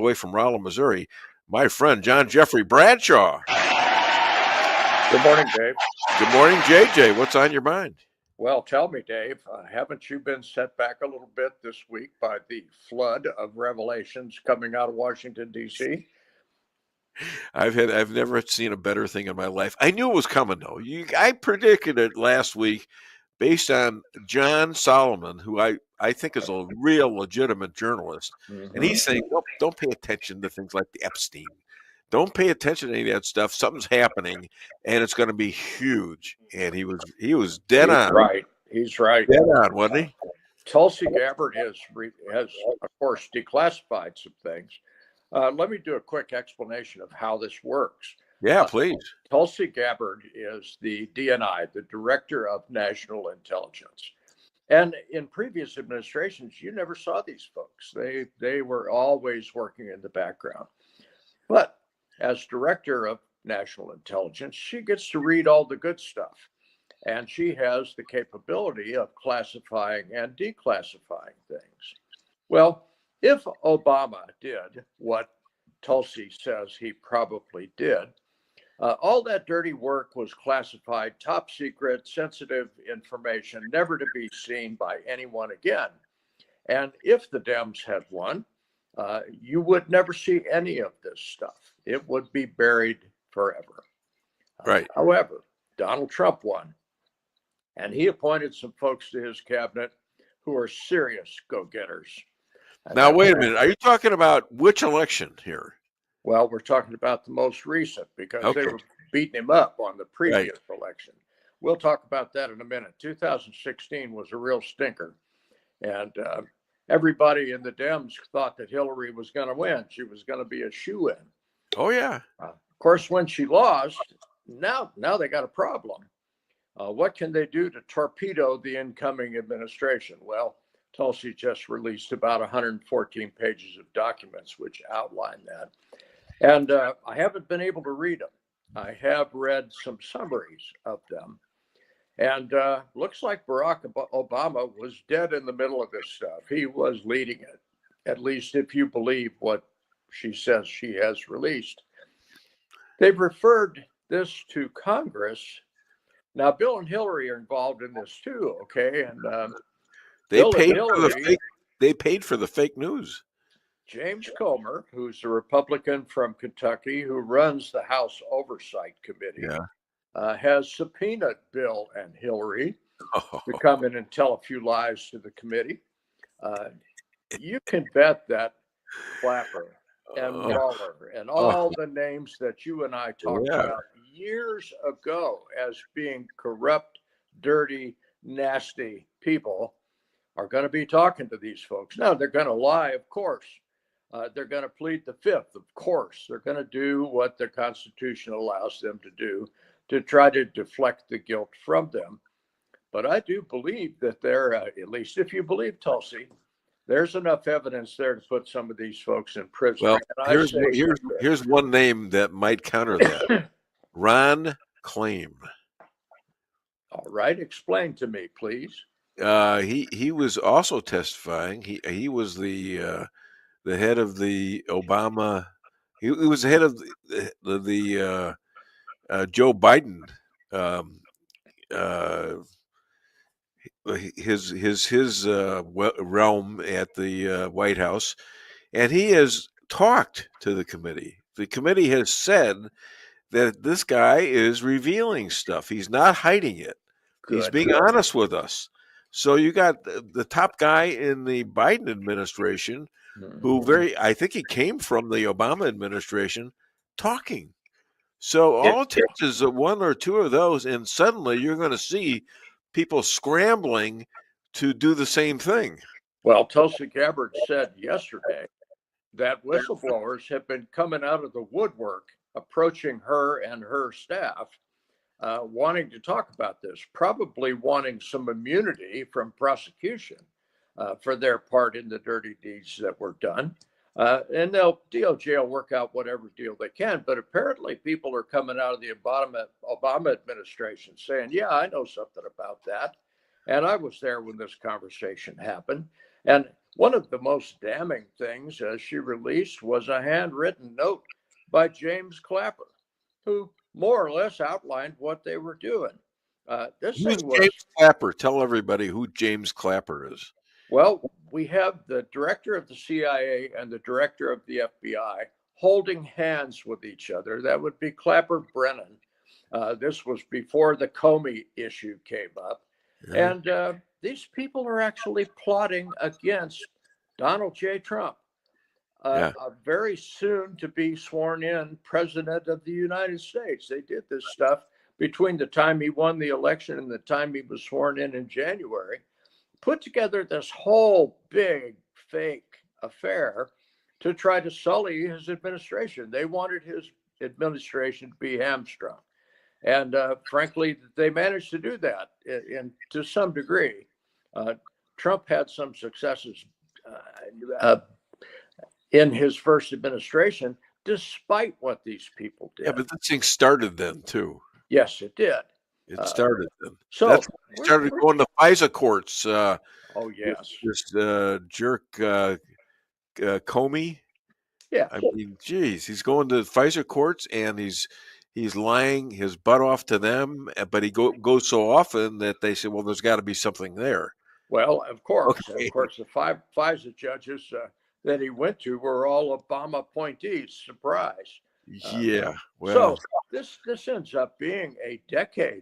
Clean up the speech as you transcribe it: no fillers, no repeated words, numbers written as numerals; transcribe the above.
away from Rolla, Missouri, my friend John Jeffrey Bradshaw. Good morning, Dave. Good morning, JJ. What's on your mind? Well, tell me, Dave, haven't you been set back a little bit this week by the flood of revelations coming out of Washington, D.C.? I've never seen a better thing in my life. I knew it was coming, though. I predicted it last week based on John Solomon, who I think is a real legitimate journalist. Mm-hmm. And he's saying, don't pay attention to things like the Epstein. Don't pay attention to any of that stuff. Something's happening, and it's going to be huge. And he was dead on. Right. He's right. Dead on, wasn't he? Tulsi Gabbard has, of course, declassified some things. Let me do a quick explanation of how this works. Yeah, please. Tulsi Gabbard is the DNI, the Director of National Intelligence. And in previous administrations, you never saw these folks. They were always working in the background. But as Director of National Intelligence, she gets to read all the good stuff. And she has the capability of classifying and declassifying things. Well, if Obama did what Tulsi says he probably did, all that dirty work was classified, top secret, sensitive information, never to be seen by anyone again. And if the Dems had won, you would never see any of this stuff. It would be buried forever. Right. However, Donald Trump won, and he appointed some folks to his cabinet who are serious go-getters. Now, wait a minute. Are you talking about which election here? Well, we're talking about the most recent because they were beating him up on the previous election. We'll talk about that in a minute. 2016 was a real stinker. And everybody in the Dems thought that Hillary was going to win. She was going to be a shoo-in. Oh, yeah. Of course, when she lost, now they got a problem. What can they do to torpedo the incoming administration? Well, Tulsi just released about 114 pages of documents which outline that. And I haven't been able to read them. I have read some summaries of them. And looks like Barack Obama was dead in the middle of this stuff. He was leading it, at least if you believe what she says she has released. They've referred this to Congress. Now, Bill and Hillary are involved in this too, okay? And they paid for the fake news. James Comer, who's a Republican from Kentucky who runs the House Oversight Committee, has subpoenaed Bill and Hillary to come in and tell a few lies to the committee. You can bet that Clapper and Mueller and all the names that you and I talked about years ago as being corrupt, dirty, nasty people are going to be talking to these folks. Now, they're going to lie, of course. They're going to plead the fifth, of course. They're going to do what the Constitution allows them to do to try to deflect the guilt from them. But I do believe that there, at least if you believe Tulsi, there's enough evidence there to put some of these folks in prison. Well, here's one name that might counter that. Ron Klain. All right, explain to me, please. He was also testifying. He was the head of the Obama. He was the head of the Joe Biden. His realm at the White House, and he has talked to the committee. The committee has said that this guy is revealing stuff. He's not hiding it. He's being honest with us. So you got the top guy in the Biden administration, who I think he came from the Obama administration, talking. So all it takes is one or two of those, and suddenly you're going to see people scrambling to do the same thing. Well, Tulsi Gabbard said yesterday that whistleblowers have been coming out of the woodwork, approaching her and her staff, wanting to talk about this, probably wanting some immunity from prosecution for their part in the dirty deeds that were done. And DOJ will work out whatever deal they can. But apparently people are coming out of the Obama administration saying, yeah, I know something about that. And I was there when this conversation happened. And One of the most damning things she released was a handwritten note by James Clapper, who more or less outlined what they were doing. This Who's thing was, James Clapper? Tell everybody who James Clapper is. well, we have the director of the CIA and the director of the FBI holding hands with each other. That would be Clapper Brennan. This was before the Comey issue came up. Yeah. And these people are actually plotting against Donald J. Trump, Yeah. a very soon to be sworn in president of the United States. They did this stuff between the time he won the election and the time he was sworn in January, put together this whole big fake affair to try to sully his administration. They wanted his administration to be hamstrung. And frankly, they managed to do that to some degree. Trump had some successes in his first administration, despite what these people did. Yeah, but this thing started then too. Yes, it did. It started then. So that's when they started going to FISA courts. Oh yes, this jerk Comey. Yeah, I mean, geez, he's going to FISA courts and he's lying his butt off to them, but he goes so often that they say, well, there's got to be something there. Well, of course, Okay. of course, the five FISA judges that he went to were all Obama appointees. Surprise. Yeah. Well, so this ends up being a decade